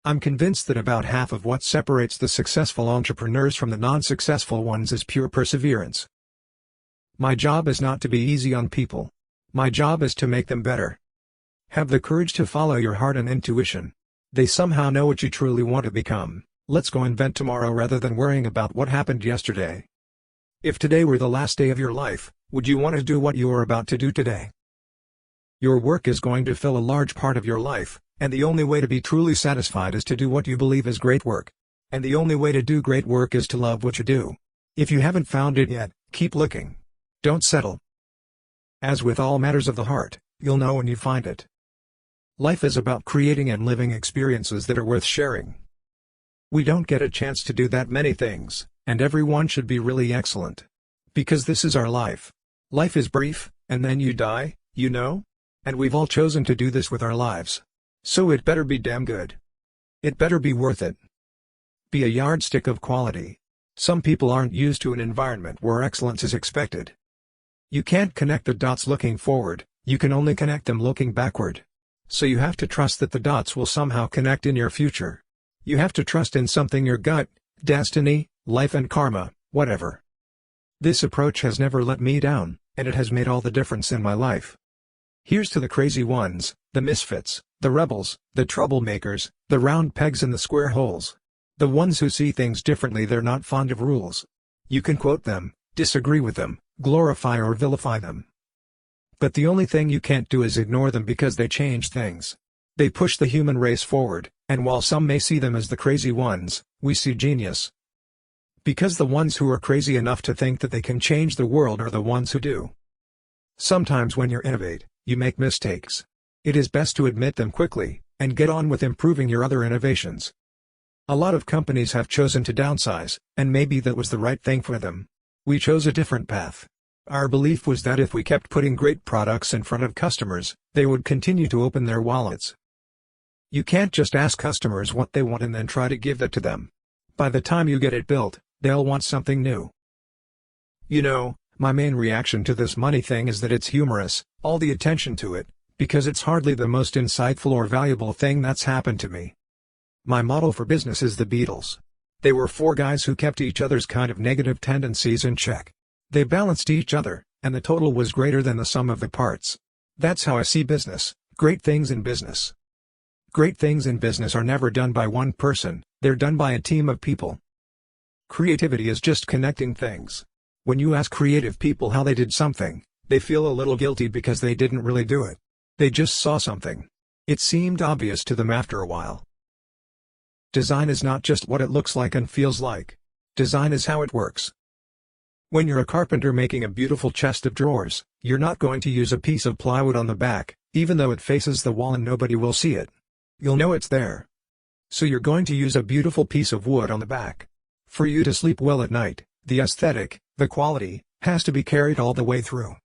I'm convinced that about half of what separates the successful entrepreneurs from the non-successful ones is pure perseverance. My job is not to be easy on people. My job is to make them better. Have the courage to follow your heart and intuition. They somehow know what you truly want to become. Let's go invent tomorrow rather than worrying about what happened yesterday. If today were the last day of your life, would you want to do what you are about to do today? Your work is going to fill a large part of your life, and the only way to be truly satisfied is to do what you believe is great work. And the only way to do great work is to love what you do. If you haven't found it yet, keep looking. Don't settle. As with all matters of the heart, you'll know when you find it. Life is about creating and living experiences that are worth sharing. We don't get a chance to do that many things, and everyone should be really excellent. Because this is our life. Life is brief, and then you die, you know? And we've all chosen to do this with our lives. So it better be damn good. It better be worth it. Be a yardstick of quality. Some people aren't used to an environment where excellence is expected. You can't connect the dots looking forward, you can only connect them looking backward. So you have to trust that the dots will somehow connect in your future. You have to trust in something, your gut, destiny, life and karma, whatever. This approach has never let me down, and it has made all the difference in my life. Here's to the crazy ones, the misfits, the rebels, the troublemakers, the round pegs in the square holes. The ones who see things differently. They're not fond of rules. You can quote them, disagree with them, glorify or vilify them. But the only thing you can't do is ignore them, because they change things. They push the human race forward, and while some may see them as the crazy ones, we see genius. Because the ones who are crazy enough to think that they can change the world are the ones who do. Sometimes when you innovate, you make mistakes. It is best to admit them quickly, and get on with improving your other innovations. A lot of companies have chosen to downsize, and maybe that was the right thing for them. We chose a different path. Our belief was that if we kept putting great products in front of customers, they would continue to open their wallets. You can't just ask customers what they want and then try to give that to them. By the time you get it built, they'll want something new. You know, my main reaction to this money thing is that it's humorous, all the attention to it, because it's hardly the most insightful or valuable thing that's happened to me. My model for business is the Beatles. They were four guys who kept each other's kind of negative tendencies in check. They balanced each other, and the total was greater than the sum of the parts. That's how I see business, great things in business. Great things in business are never done by one person, they're done by a team of people. Creativity is just connecting things. When you ask creative people how they did something, they feel a little guilty because they didn't really do it. They just saw something. It seemed obvious to them after a while. Design is not just what it looks like and feels like. Design is how it works. When you're a carpenter making a beautiful chest of drawers, you're not going to use a piece of plywood on the back, even though it faces the wall and nobody will see it. You'll know it's there. So you're going to use a beautiful piece of wood on the back. For you to sleep well at night, the aesthetic, the quality, has to be carried all the way through.